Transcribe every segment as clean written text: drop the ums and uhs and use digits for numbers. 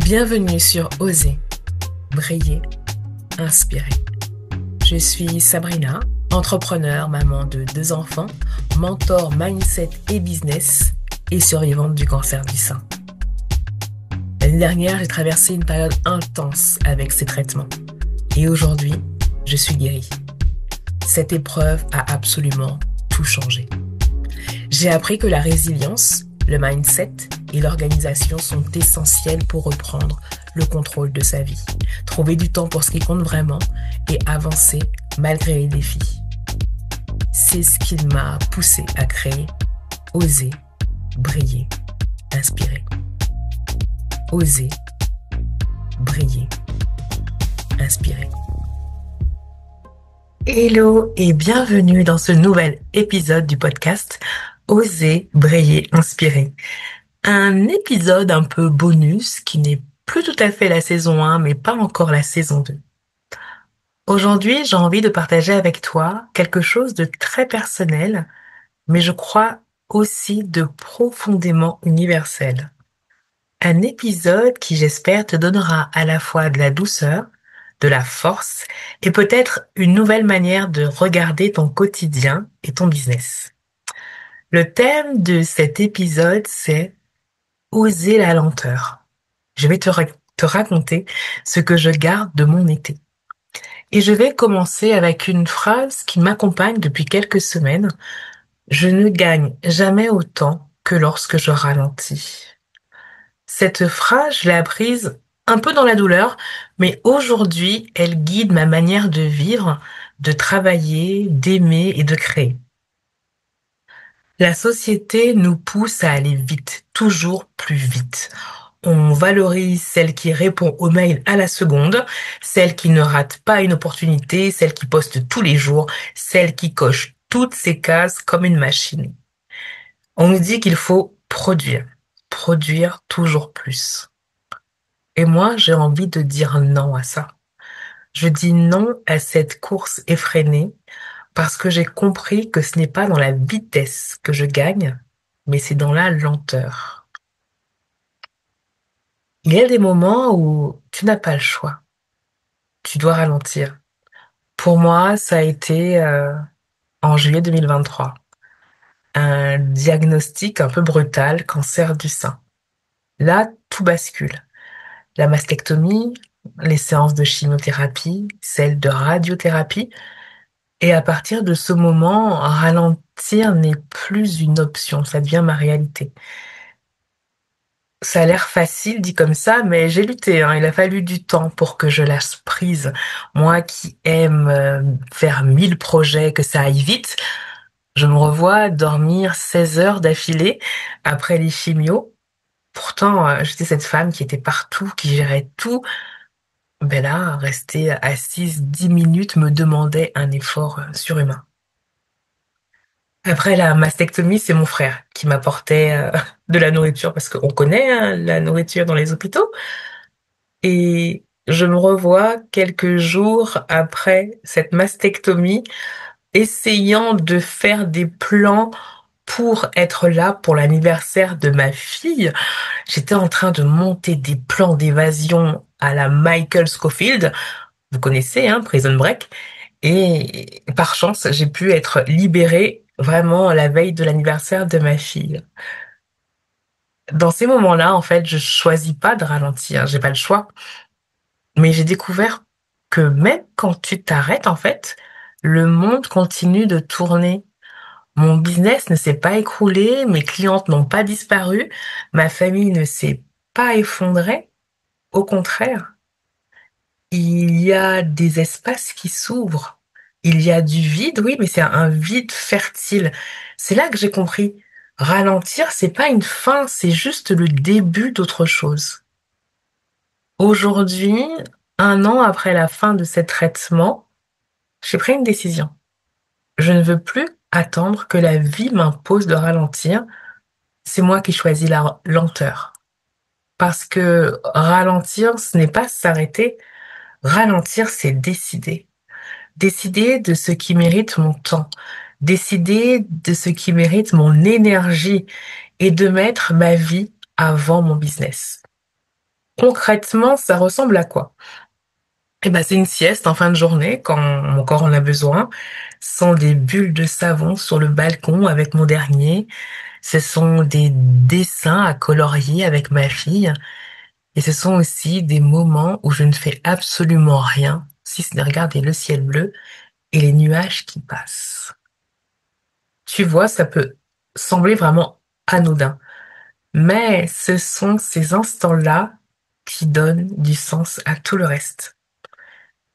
Bienvenue sur Oser, briller, inspirer. Je suis Sabrina, entrepreneur, maman de 2 enfants, mentor mindset et business et survivante du cancer du sein. L'année dernière, j'ai traversé une période intense avec ces traitements. Et aujourd'hui, je suis guérie. Cette épreuve a absolument tout changé. J'ai appris que la résilience, le mindset et l'organisation sont essentiels pour reprendre le contrôle de sa vie, trouver du temps pour ce qui compte vraiment et avancer malgré les défis. C'est ce qui m'a poussée à créer Oser, briller, inspirer. Oser, briller, inspirer. Hello et bienvenue dans ce nouvel épisode du podcast Oser, briller, inspirer. Un épisode un peu bonus qui n'est plus tout à fait la saison 1 mais pas encore la saison 2. Aujourd'hui, j'ai envie de partager avec toi quelque chose de très personnel, mais je crois aussi de profondément universel. Un épisode qui, j'espère, te donnera à la fois de la douceur, de la force et peut-être une nouvelle manière de regarder ton quotidien et ton business. Le thème de cet épisode, c'est oser la lenteur. Je vais te raconter ce que je garde de mon été. Et je vais commencer avec une phrase qui m'accompagne depuis quelques semaines. Je ne gagne jamais autant que lorsque je ralentis. Cette phrase, je l'ai apprise un peu dans la douleur, mais aujourd'hui, elle guide ma manière de vivre, de travailler, d'aimer et de créer. La société nous pousse à aller vite, toujours plus vite. On valorise celle qui répond aux mails à la seconde, celle qui ne rate pas une opportunité, celle qui poste tous les jours, celle qui coche toutes ses cases comme une machine. On nous dit qu'il faut produire toujours plus. Et moi, j'ai envie de dire non à ça. Je dis non à cette course effrénée parce que j'ai compris que ce n'est pas dans la vitesse que je gagne, mais c'est dans la lenteur. Il y a des moments où tu n'as pas le choix. Tu dois ralentir. Pour moi, ça a été en juillet 2023. Un diagnostic un peu brutal, cancer du sein. Là, tout bascule. La mastectomie, les séances de chimiothérapie, celles de radiothérapie. Et à partir de ce moment, ralentir n'est plus une option, ça devient ma réalité. Ça a l'air facile dit comme ça, mais j'ai lutté, hein. Il a fallu du temps pour que je lâche prise. Moi qui aime faire 1000 projets, que ça aille vite, je me revois dormir 16 heures d'affilée après les chimios. Pourtant, j'étais cette femme qui était partout, qui gérait tout. Ben là, rester assise 10 minutes me demandait un effort surhumain. Après la mastectomie, c'est mon frère qui m'apportait de la nourriture parce qu'on connaît hein, la nourriture dans les hôpitaux. Et je me revois quelques jours après cette mastectomie essayant de faire des plans pour être là pour l'anniversaire de ma fille. J'étais en train de monter des plans d'évasion à la Michael Scofield. Vous connaissez, hein, Prison Break. Et par chance, j'ai pu être libérée vraiment la veille de l'anniversaire de ma fille. Dans ces moments-là, en fait, je choisis pas de ralentir, j'ai pas le choix. Mais j'ai découvert que même quand tu t'arrêtes, en fait, le monde continue de tourner. Mon business ne s'est pas écroulé, mes clientes n'ont pas disparu, ma famille ne s'est pas effondrée. Au contraire, il y a des espaces qui s'ouvrent. Il y a du vide, oui, mais c'est un vide fertile. C'est là que j'ai compris. Ralentir, c'est pas une fin, c'est juste le début d'autre chose. Aujourd'hui, 1 an après la fin de ces traitements, j'ai pris une décision. Je ne veux plus attendre que la vie m'impose de ralentir. C'est moi qui choisis la lenteur. Parce que ralentir, ce n'est pas s'arrêter. Ralentir, c'est décider. Décider de ce qui mérite mon temps. Décider de ce qui mérite mon énergie et de mettre ma vie avant mon business. Concrètement, ça ressemble à quoi? Eh ben, c'est une sieste en fin de journée quand mon corps en a besoin. Ce sont des bulles de savon sur le balcon avec mon dernier. Ce sont des dessins à colorier avec ma fille. Et ce sont aussi des moments où je ne fais absolument rien, si ce n'est regarder le ciel bleu et les nuages qui passent. Tu vois, ça peut sembler vraiment anodin, mais ce sont ces instants-là qui donnent du sens à tout le reste.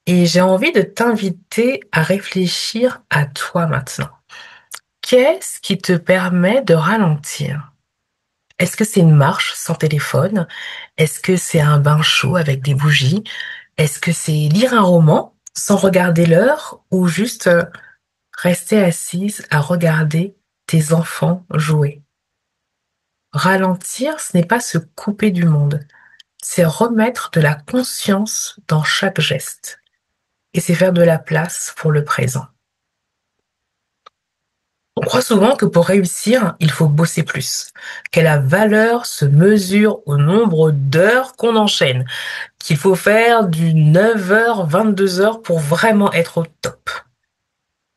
Et j'ai envie de t'inviter à réfléchir à toi maintenant. Qu'est-ce qui te permet de ralentir? Est-ce que c'est une marche sans téléphone? Est-ce que c'est un bain chaud avec des bougies? Est-ce que c'est lire un roman sans regarder l'heure ou juste rester assise à regarder tes enfants jouer? Ralentir, ce n'est pas se couper du monde, c'est remettre de la conscience dans chaque geste et c'est faire de la place pour le présent. On croit souvent que pour réussir, il faut bosser plus, que la valeur se mesure au nombre d'heures qu'on enchaîne, qu'il faut faire du 9h, 22h pour vraiment être au top.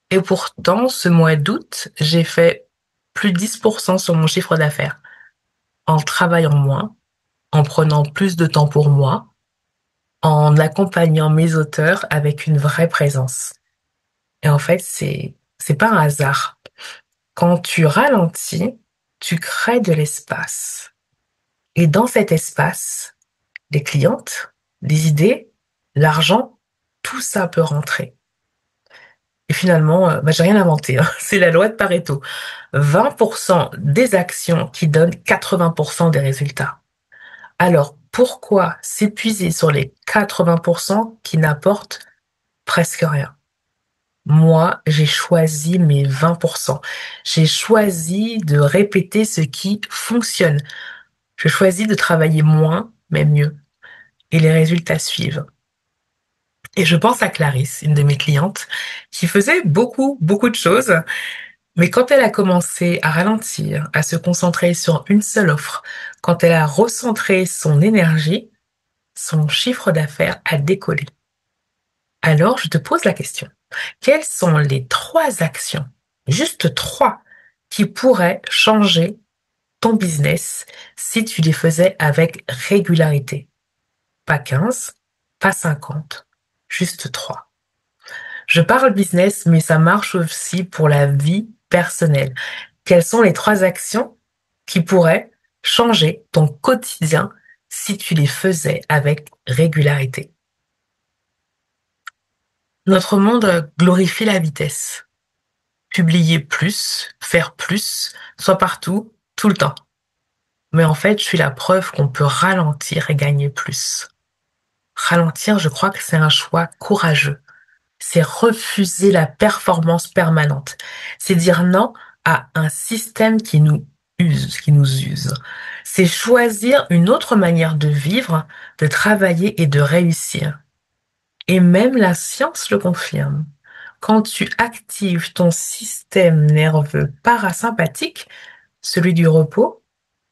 Et pourtant, ce mois d'août, j'ai fait plus de 10% sur mon chiffre d'affaires, en travaillant moins, en prenant plus de temps pour moi, en accompagnant mes auteurs avec une vraie présence. Et en fait, c'est pas un hasard. Quand tu ralentis, tu crées de l'espace. Et dans cet espace, les clientes, les idées, l'argent, tout ça peut rentrer. Et finalement, j'ai rien inventé, hein. C'est la loi de Pareto. 20% des actions qui donnent 80% des résultats. Alors, pourquoi s'épuiser sur les 80% qui n'apportent presque rien? Moi, j'ai choisi mes 20%. J'ai choisi de répéter ce qui fonctionne. Je choisis de travailler moins, mais mieux. Et les résultats suivent. Et je pense à Clarisse, une de mes clientes, qui faisait beaucoup, beaucoup de choses. Mais quand elle a commencé à ralentir, à se concentrer sur une seule offre, quand elle a recentré son énergie, son chiffre d'affaires a décollé. Alors, je te pose la question. Quelles sont les 3 actions, juste 3, qui pourraient changer ton business si tu les faisais avec régularité? Pas 15, pas 50, juste 3. Je parle business, mais ça marche aussi pour la vie personnelle. Quelles sont les 3 actions qui pourraient changer ton quotidien si tu les faisais avec régularité? Notre monde glorifie la vitesse. Publier plus, faire plus, soit partout, tout le temps. Mais en fait, je suis la preuve qu'on peut ralentir et gagner plus. Ralentir, je crois que c'est un choix courageux. C'est refuser la performance permanente. C'est dire non à un système qui nous use, qui nous use. C'est choisir une autre manière de vivre, de travailler et de réussir. Et même la science le confirme. Quand tu actives ton système nerveux parasympathique, celui du repos,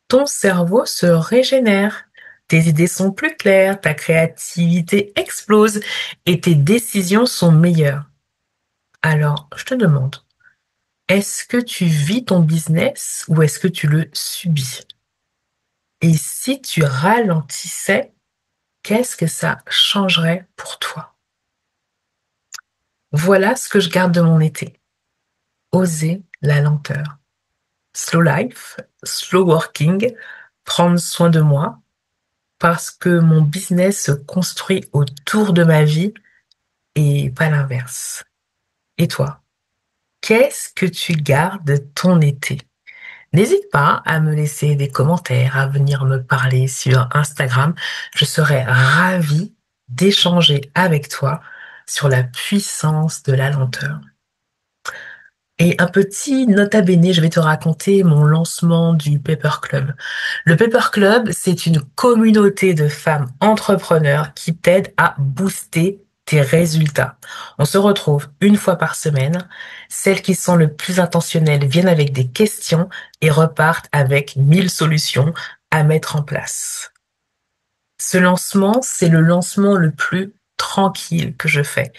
ton cerveau se régénère. Tes idées sont plus claires, ta créativité explose et tes décisions sont meilleures. Alors, je te demande, est-ce que tu vis ton business ou est-ce que tu le subis? Et si tu ralentissais, qu'est-ce que ça changerait pour toi? Voilà ce que je garde de mon été. Oser la lenteur. Slow life, slow working, prendre soin de moi, parce que mon business se construit autour de ma vie et pas l'inverse. Et toi, qu'est-ce que tu gardes de ton été? N'hésite pas à me laisser des commentaires, à venir me parler sur Instagram. Je serais ravie d'échanger avec toi sur la puissance de la lenteur. Et un petit nota bene, je vais te raconter mon lancement du Paper Club. Le Paper Club, c'est une communauté de femmes entrepreneurs qui t'aident à booster tes résultats. On se retrouve une fois par semaine. Celles qui sont le plus intentionnelles viennent avec des questions et repartent avec 1000 solutions à mettre en place. Ce lancement, c'est le lancement le plus tranquille que je fais.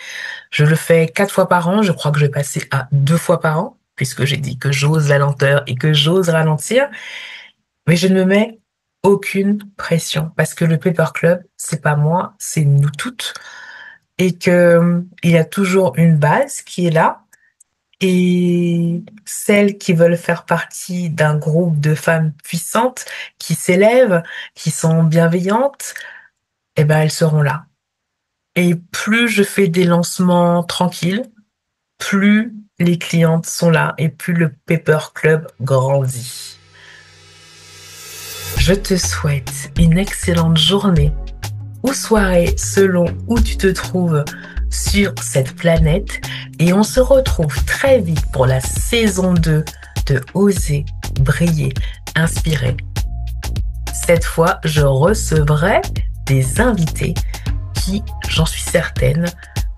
Je le fais 4 fois par an. Je crois que je vais passer à 2 fois par an, puisque j'ai dit que j'ose la lenteur et que j'ose ralentir. Mais je ne me mets aucune pression parce que le Paper Club, c'est pas moi, c'est nous toutes. Et que il y a toujours une base qui est là. Et celles qui veulent faire partie d'un groupe de femmes puissantes qui s'élèvent, qui sont bienveillantes, eh ben, elles seront là. Et plus je fais des lancements tranquilles, plus les clientes sont là et plus le Paper Club grandit. Je te souhaite une excellente journée ou soirée selon où tu te trouves sur cette planète et on se retrouve très vite pour la saison 2 de Oser, briller, inspirer. Cette fois, je recevrai des invités qui, j'en suis certaine,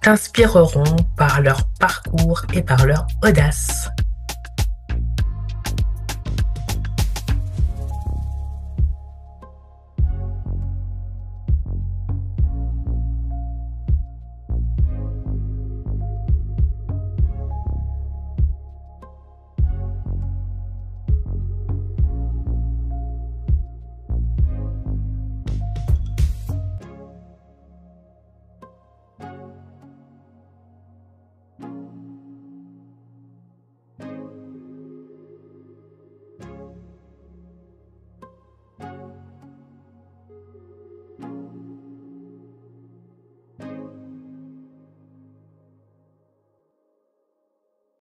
t'inspireront par leur parcours et par leur audace.